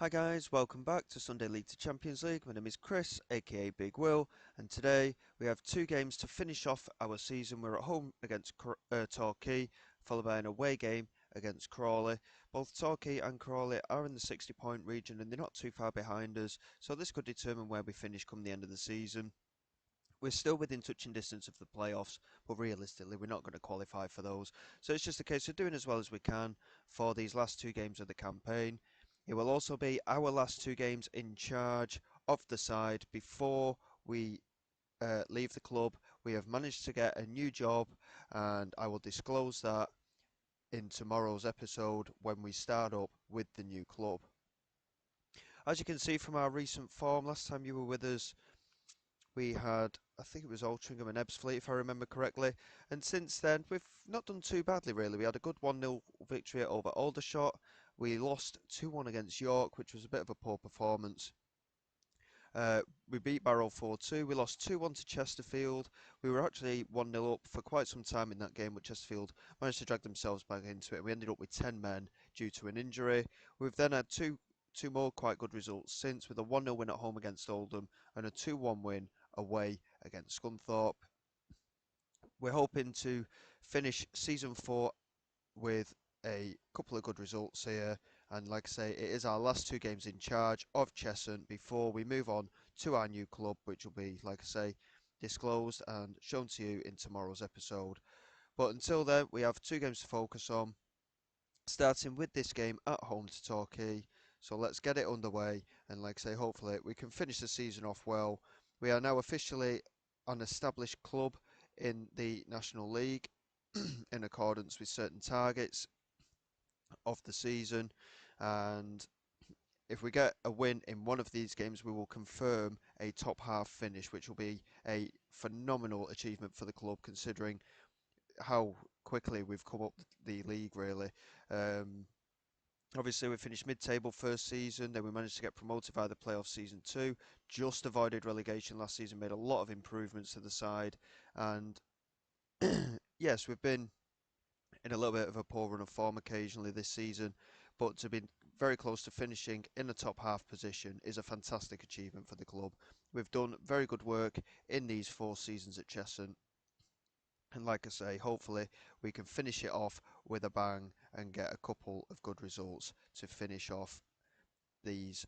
Hi guys, welcome back to Sunday League to Champions League. My name is Chris, aka Big Will, and today we have two games to finish off our season. We're at home against Torquay, followed by an away game against Crawley. Both Torquay and Crawley are in the 60-point region and they're not too far behind us, so this could determine where we finish come the end of the season. We're still within touching distance of the playoffs, but realistically, we're not going to qualify for those. So it's just a case of doing as well as we can for these last two games of the campaign. It will also be our last two games in charge of the side before we leave the club. We have managed to get a new job, and I will disclose that in tomorrow's episode when we start up with the new club. As you can see from our recent form, last time you were with us, we had, I think it was Altrincham and Ebbsfleet, if I remember correctly. And since then, we've not done too badly, really. We had a good 1-0 victory over Aldershot. We lost 2-1 against York, which was a bit of a poor performance. We beat Barrow 4-2. We lost 2-1 to Chesterfield. We were actually 1-0 up for quite some time in that game, but Chesterfield managed to drag themselves back into it. We ended up with 10 men due to an injury. We've then had two more quite good results since, with a 1-0 win at home against Oldham and a 2-1 win away against Scunthorpe. We're hoping to finish season 4 with a couple of good results here, and like I say, it is our last two games in charge of Cheshunt before we move on to our new club, which will be, like I say, disclosed and shown to you in tomorrow's episode. But until then, we have two games to focus on, starting with this game at home to Torquay. So let's get it underway, and like I say, hopefully we can finish the season off well. We are now officially an established club in the National League in accordance with certain targets of the season, and if we get a win in one of these games, we will confirm a top half finish, which will be a phenomenal achievement for the club considering how quickly we've come up the league, really. Um, Obviously, we finished mid-table first season, then we managed to get promoted via the playoff season 2, just avoided relegation last season, made a lot of improvements to the side, and yes, we've been in a little bit of a poor run of form occasionally this season, but to be very close to finishing in the top half position is a fantastic achievement for the club. We've done very good work in these 4 seasons at Cheshunt, and like I say, hopefully we can finish it off with a bang and get a couple of good results to finish off these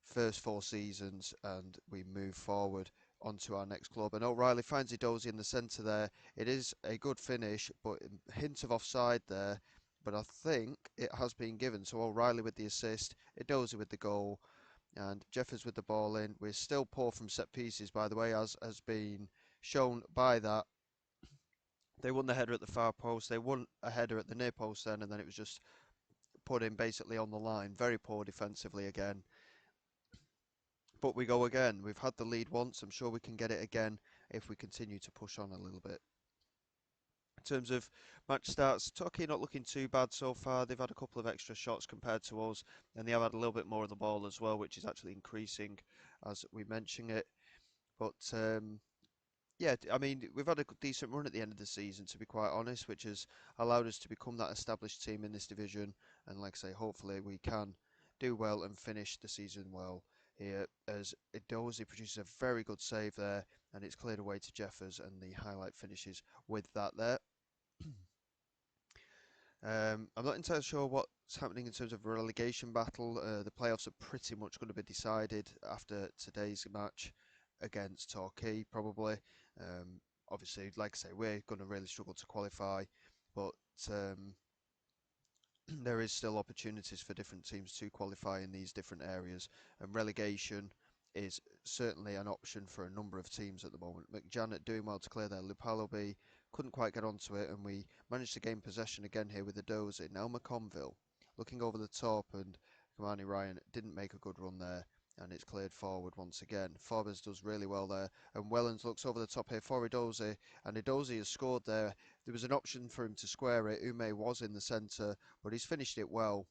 first 4 seasons and we move forward onto our next club. And O'Reilly finds Edozie in the centre there. It is a good finish, but a hint of offside there. But I think it has been given. So O'Reilly with the assist, Edozie with the goal, and Jeffers with the ball in. We're still poor from set pieces, by the way, as has been shown by that. They won the header at the far post. They won a header at the near post then, and then it was just put in basically on the line. Very poor defensively again. But we go again. We've had the lead once. I'm sure we can get it again if we continue to push on a little bit. In terms of match starts, Torquay not looking too bad so far. They've had a couple of extra shots compared to us, and they have had a little bit more of the ball as well, which is actually increasing as we mention it. But yeah, I mean, we've had a decent run at the end of the season, to be quite honest, which has allowed us to become that established team in this division. And like I say, hopefully we can do well and finish the season well here, as Edozie produces a very good save there, and it's cleared away to Jeffers, and the highlight finishes with that there. I'm not entirely sure what's happening in terms of a relegation battle. The playoffs are pretty much going to be decided after today's match against Torquay, probably. Obviously, like I say, we're going to really struggle to qualify, but um, there is still opportunities for different teams to qualify in these different areas, and relegation is certainly an option for a number of teams at the moment. McJanet doing well to clear there. Lupalo B couldn't quite get onto it, and we managed to gain possession again here with the Dozy. Now McConville looking over the top, and Kamani Ryan didn't make a good run there, and it's cleared forward once again. Forbes does really well there, and Wellens looks over the top here for Edozie, and Edozie has scored there. There was an option for him to square it. Ume was in the centre, but he's finished it well.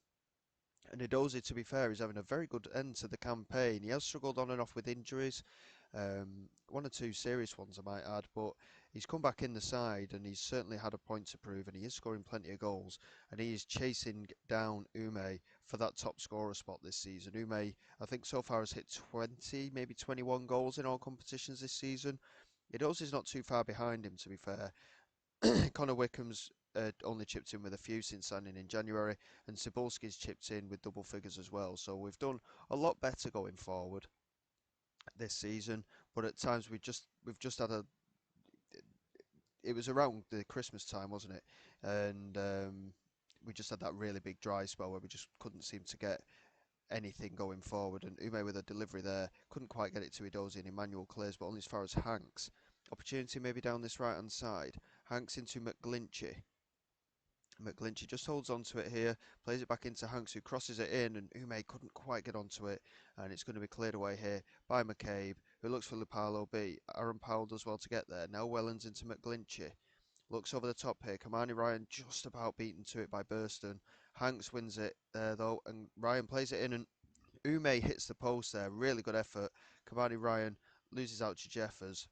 And Edozie, to be fair, is having a very good end to the campaign. He has struggled on and off with injuries, one or two serious ones, I might add, but he's come back in the side and he's certainly had a point to prove and he is scoring plenty of goals and he is chasing down Ume for that top scorer spot this season. Ume, I think so far has hit 20, maybe 21 goals in all competitions this season. Idoz is not too far behind him, to be fair. Connor Wickham's only chipped in with a few since signing in January, and Cebulski's chipped in with double figures as well. So we've done a lot better going forward this season, but at times we've just had a. It was around the Christmas time, wasn't it? And we just had that really big dry spell where we just couldn't seem to get anything going forward. And Ume with a delivery there couldn't quite get it to Edozie, and Emmanuel clears, but only as far as Hanks. Opportunity maybe down this right hand side. Hanks into McGlinchey. McGlinchey just holds on to it here, plays it back into Hanks, who crosses it in, and Ume couldn't quite get onto it, and it's going to be cleared away here by McCabe, who looks for Lupalo B. Aaron Powell does well to get there. Now Wellens into McGlinchey. Looks over the top here. Kamani Ryan just about beaten to it by Burston. Hanks wins it there though, and Ryan plays it in, and Ume hits the post there. Really good effort. Kamani Ryan loses out to Jeffers,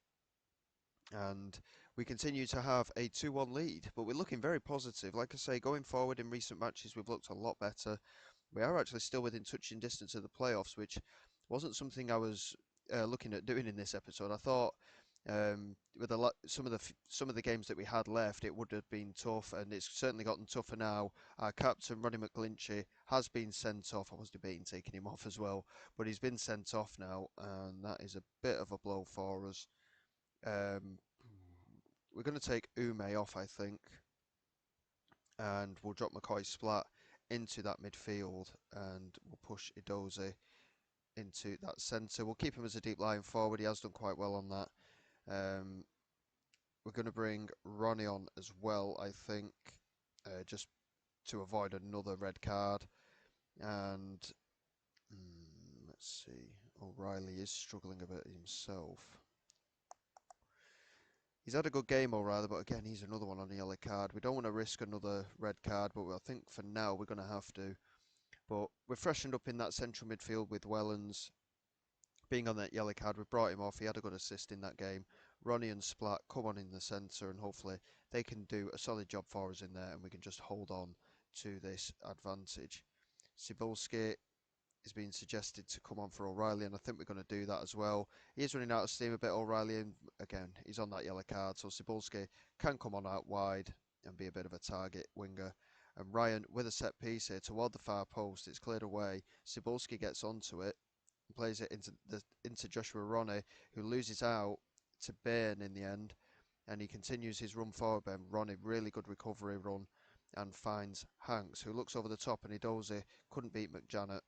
and we continue to have a 2-1 lead, but we're looking very positive. Like I say, going forward in recent matches, we've looked a lot better. We are actually still within touching distance of the playoffs, which wasn't something I was looking at doing in this episode. I thought with some of the games that we had left, it would have been tough, and it's certainly gotten tougher now. Our captain, Ronnie McGlinchey, has been sent off. I was debating taking him off as well, but he's been sent off now, and that is a bit of a blow for us. Um, we're going to take Ume off, I think, and we'll drop McCoy Splat into that midfield, and we'll push Edozie into that centre. We'll keep him as a deep line forward. He has done quite well on that. We're going to bring Ronnie on as well, I think, just to avoid another red card. And let's see, O'Reilly is struggling a bit himself. He's had a good game, O'Reilly, but again, he's another one on the yellow card. We don't want to risk another red card, but I think for now we're going to have to. But we're freshened up in that central midfield with Wellens being on that yellow card. We've brought him off. He had a good assist in that game. Ronnie and Splat come on in the centre, and hopefully they can do a solid job for us in there, and we can just hold on to this advantage. Cebulski is being suggested to come on for O'Reilly, and I think we're going to do that as well. He is running out of steam a bit, O'Reilly, and again, he's on that yellow card, so Cebulski can come on out wide and be a bit of a target winger. And Ryan with a set piece here toward the far post. It's cleared away. Cebulski gets onto it and plays it into Joshua Ronnie, who loses out to Bairn in the end, and he continues his run forward. Ben Ronnie, really good recovery run, and finds Hanks, who looks over the top, and Edozie couldn't beat McJanet.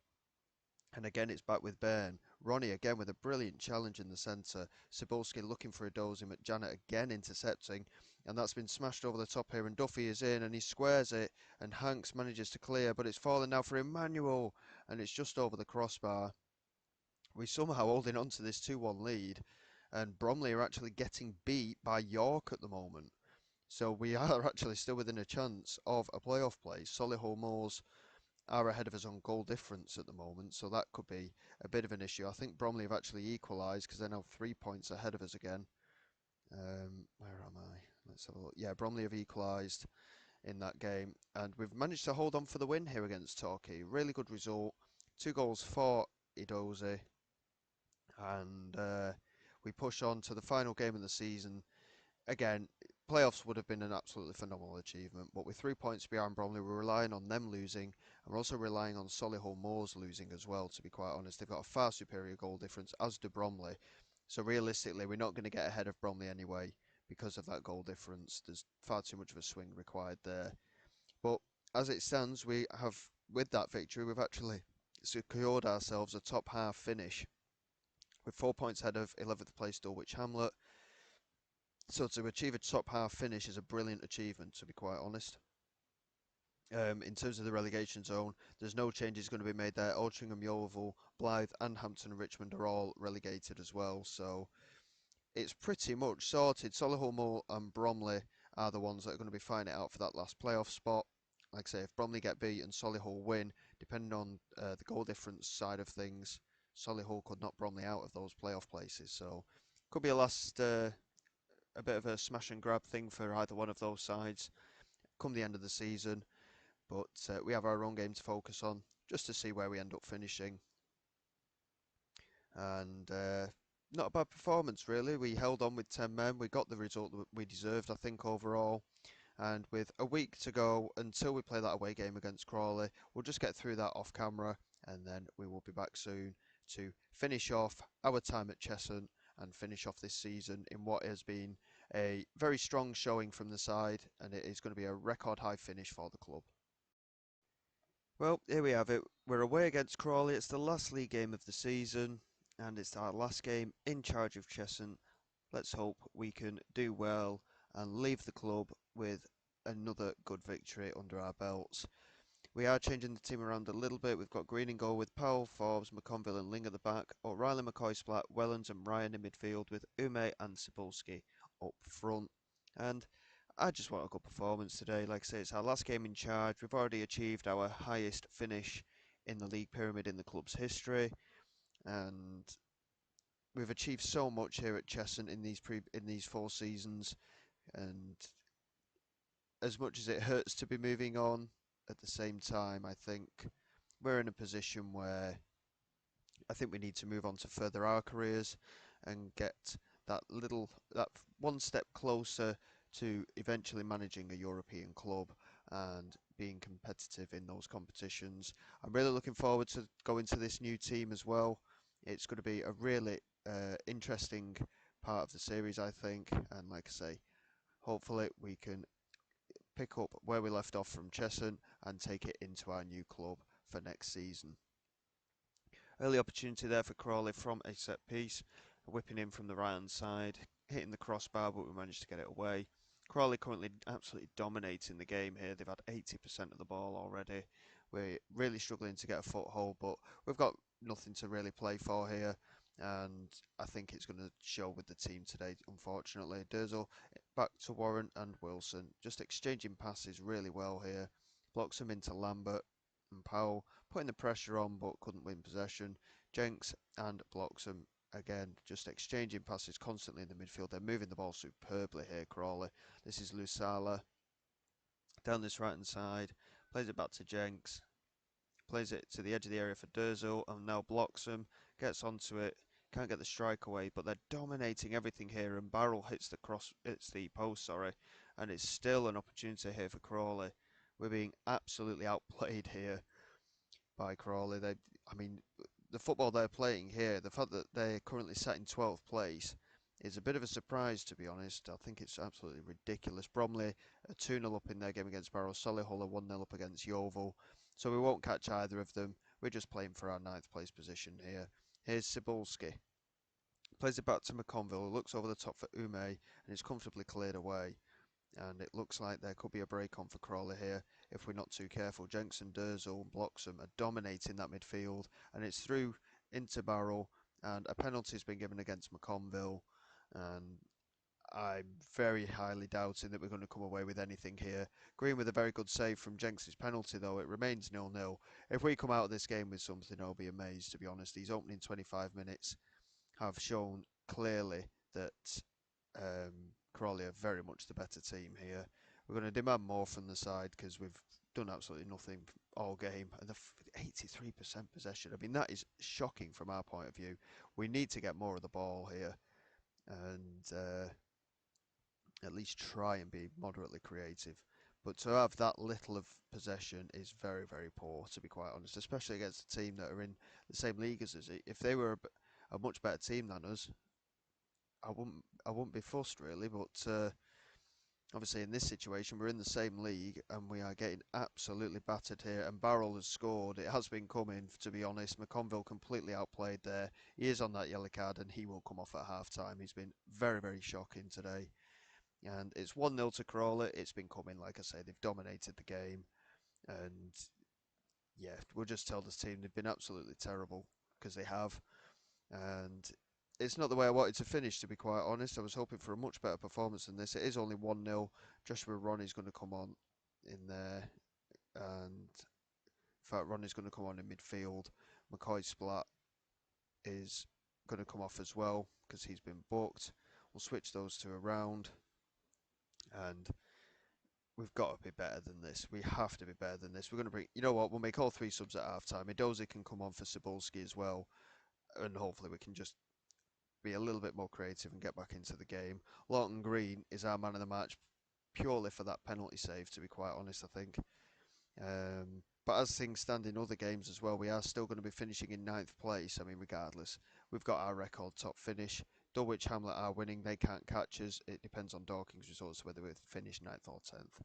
And again, it's back with Bairn. Ronnie again with a brilliant challenge in the centre. Cebulski looking for Edozie. McJanet again intercepting. And that's been smashed over the top here. And Duffy is in and he squares it. And Hanks manages to clear. But it's fallen now for Emmanuel. And it's just over the crossbar. We're somehow holding on to this 2-1 lead. And Bromley are actually getting beat by York at the moment. So we are actually still within a chance of a playoff place. Solihull Moors are ahead of us on goal difference at the moment, so that could be a bit of an issue. I think Bromley have actually equalised because they're now 3 points ahead of us again. Where am I? Let's have a look. Yeah, Bromley have equalised in that game, and we've managed to hold on for the win here against Torquay. Really good result. 2 goals for Edozie, and we push on to the final game of the season. Again, playoffs would have been an absolutely phenomenal achievement, but with 3 points behind Bromley, we're relying on them losing, and we're also relying on Solihull Moors losing as well, to be quite honest. They've got a far superior goal difference, as do Bromley. So realistically, we're not going to get ahead of Bromley anyway because of that goal difference. There's far too much of a swing required there. But as it stands, we have, with that victory, we've actually secured ourselves a top half finish with 4 points ahead of 11th place Dulwich Hamlet. So to achieve a top half finish is a brilliant achievement, to be quite honest. In terms of the relegation zone, there's no changes going to be made there. Altrincham, Yeovil, Blyth and Hampton and Richmond are all relegated as well. So it's pretty much sorted. Solihull Moor and Bromley are the ones that are going to be fighting it out for that last playoff spot. Like I say, if Bromley get beat and Solihull win, depending on the goal difference side of things, Solihull could knock Bromley out of those playoff places. So could be a last a bit of a smash and grab thing for either one of those sides come the end of the season. But we have our own game to focus on just to see where we end up finishing. And not a bad performance, really. We held on with 10 men. We got the result that we deserved, I think, overall. And with a week to go until we play that away game against Crawley, we'll just get through that off camera and then we will be back soon to finish off our time at Cheshunt and finish off this season in what has been a very strong showing from the side, and it is going to be a record high finish for the club. Well, here we have it. We're away against Crawley. It's the last league game of the season, and it's our last game in charge of Cheshunt. Let's hope we can do well and leave the club with another good victory under our belts. We are changing the team around a little bit. We've got Green in goal with Powell, Forbes, McConville and Ling at the back. O'Reilly, McCoy, Splat, Wellens and Ryan in midfield with Ume and Cebulski up front. And I just want a good performance today. Like I say, it's our last game in charge. We've already achieved our highest finish in the league pyramid in the club's history. And we've achieved so much here at Cheshunt in these 4 seasons. And as much as it hurts to be moving on, at the same time, I think we're in a position where I think we need to move on to further our careers and get that one step closer to eventually managing a European club and being competitive in those competitions. I'm really looking forward to going to this new team as well. It's going to be a really interesting part of the series, I think, and like I say, hopefully we can pick up where we left off from Cheshunt and take it into our new club for next season. Early opportunity there for Crawley from a set piece, whipping in from the right hand side, hitting the crossbar, but we managed to get it away. Crawley currently absolutely dominating the game here. They've had 80% of the ball already. We're really struggling to get a foothold, but we've got nothing to really play for here. And I think it's going to show with the team today, unfortunately. Durzel back to Warren and Wilson, just exchanging passes really well here. Blocks them into Lambert and Powell, putting the pressure on but couldn't win possession. Jenks and blocks them again, just exchanging passes constantly in the midfield. They're moving the ball superbly here, Crawley. This is Lusala down this right hand side, plays it back to Jenks, plays it to the edge of the area for Durzel and now blocks them, gets onto it, can't get the strike away, but they're dominating everything here, and Barrel hits the post, sorry, and it's still an opportunity here for Crawley. We're being absolutely outplayed here by Crawley. I mean, the football they're playing here, the fact that they're currently sat in 12th place is a bit of a surprise, to be honest. I think it's absolutely ridiculous. Bromley are 2-0 up in their game against Barrow. Solihull are 1-0 up against Yeovil. So we won't catch either of them. We're just playing for our 9th place position here. Here's Cebulski. Plays it back to McConville. Looks over the top for Ume and it's comfortably cleared away. And it looks like there could be a break on for Crawley here if we're not too careful. Jenks and Durzel and Bloxham are dominating that midfield, and it's through into Barrel, and a penalty has been given against McConville, and I'm very highly doubting that we're going to come away with anything here. Green with a very good save from Jenks' penalty, though. It remains 0-0. If we come out of this game with something, I'll be amazed, to be honest. These opening 25 minutes have shown clearly that Crawley are very much the better team here. We're going to demand more from the side because we've done absolutely nothing all game. And the 83% possession, I mean, that is shocking from our point of view. We need to get more of the ball here and at least try and be moderately creative. But to have that little of possession is very, very poor, to be quite honest, especially against a team that are in the same league as us. If they were a much better team than us, I wouldn't be fussed really, but obviously in this situation we're in the same league and we are getting absolutely battered here, and Barrel has scored. It has been coming, to be honest. McConville completely outplayed there. He is on that yellow card and he will come off at half time. He's been very, very shocking today. And it's 1-0 to Crawley. It's been coming, like I say, they've dominated the game. And yeah, we'll just tell this team they've been absolutely terrible, because they have. And it's not the way I wanted to finish, to be quite honest. I was hoping for a much better performance than this. It is only 1-0. Joshua Ronnie's going to come on in there. And in fact, Ronnie's going to come on in midfield. McCoy Splat is going to come off as well because he's been booked. We'll switch those two around, and we've got to be better than this. We have to be better than this. We're going to bring, you know what, we'll make all three subs at half time. Idozi can come on for Cebulski as well, and hopefully we can just be a little bit more creative and get back into the game. Lawton Green is our man of the match purely for that penalty save, to be quite honest, I think. But as things stand in other games as well, we are still going to be finishing in ninth place. I mean, regardless, we've got our record top finish. Dulwich Hamlet are winning. They can't catch us. It depends on Dorking's results whether we finish 9th or 10th.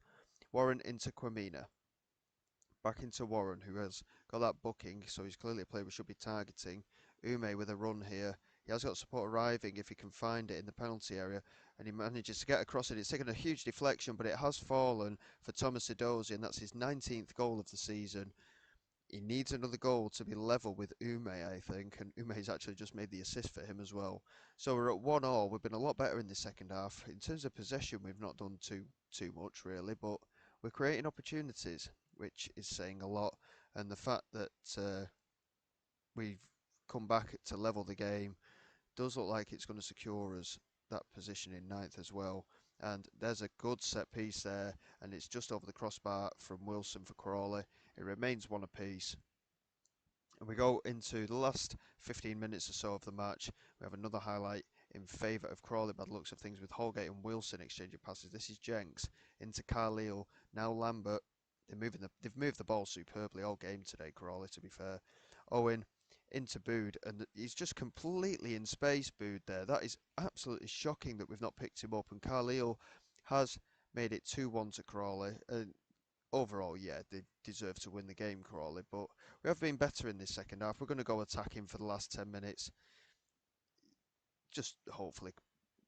Warren into Quamina. Back into Warren, who has got that booking, so he's clearly a player we should be targeting. Ume with a run here. He has got support arriving if he can find it in the penalty area, and he manages to get across it. It's taken a huge deflection, but it has fallen for Thomas Idozi, and that's his 19th goal of the season. He needs another goal to be level with Ume, I think, and Ume's actually just made the assist for him as well. So we're at 1-1. We've been a lot better in the second half. In terms of possession, we've not done too much really, but we're creating opportunities, which is saying a lot. And the fact that we've come back to level the game does look like it's going to secure us that position in ninth as well. And there's a good set piece there, and it's just over the crossbar from Wilson for Crawley. It remains one apiece. And we go into the last 15 minutes or so of the match. We have another highlight in favour of Crawley by the looks of things, with Holgate and Wilson exchanging passes. This is Jenks into Carlisle, now Lambert. They've moved the ball superbly all game today, Crawley, to be fair. Owen into Bood, and he's just completely in space, Bood there. That is absolutely shocking that we've not picked him up, and Carlisle has made it 2-1 to Crawley. Overall, yeah, they deserve to win the game, Crawley, but we have been better in this second half. We're going to go attacking for the last 10 minutes. Just hopefully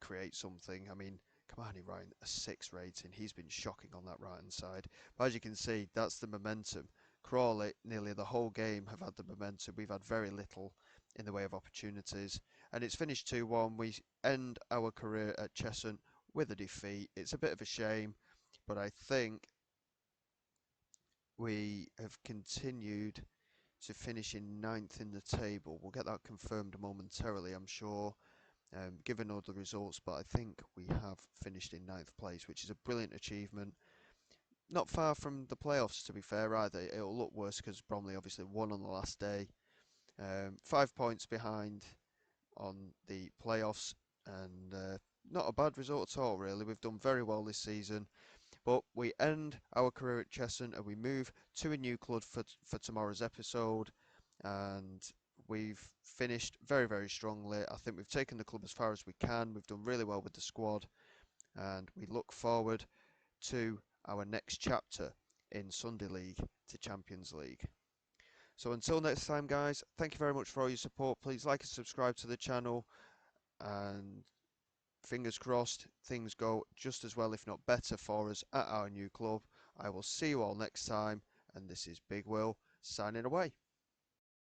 create something. I mean, Kamani Ryan, a 6 rating. He's been shocking on that right-hand side. But as you can see, that's the momentum. Crawley, nearly the whole game, have had the momentum. We've had very little in the way of opportunities. And it's finished 2-1. We end our career at Cheshunt with a defeat. It's a bit of a shame, but I think we have continued to finish in ninth in the table. We'll get that confirmed momentarily, I'm sure, given all the results, but I think we have finished in ninth place, which is a brilliant achievement. Not far from the playoffs, to be fair, either. It'll look worse because Bromley obviously won on the last day. 5 points behind on the playoffs, and not a bad result at all, really. We've done very well this season. But we end our career at Cheshunt and we move to a new club for tomorrow's episode. And we've finished very, very strongly. I think we've taken the club as far as we can. We've done really well with the squad. And we look forward to our next chapter in Sunday League to Champions League. So until next time, guys, thank you very much for all your support. Please like and subscribe to the channel. And fingers crossed, things go just as well, if not better, for us at our new club. I will see you all next time, and this is Big Will signing away.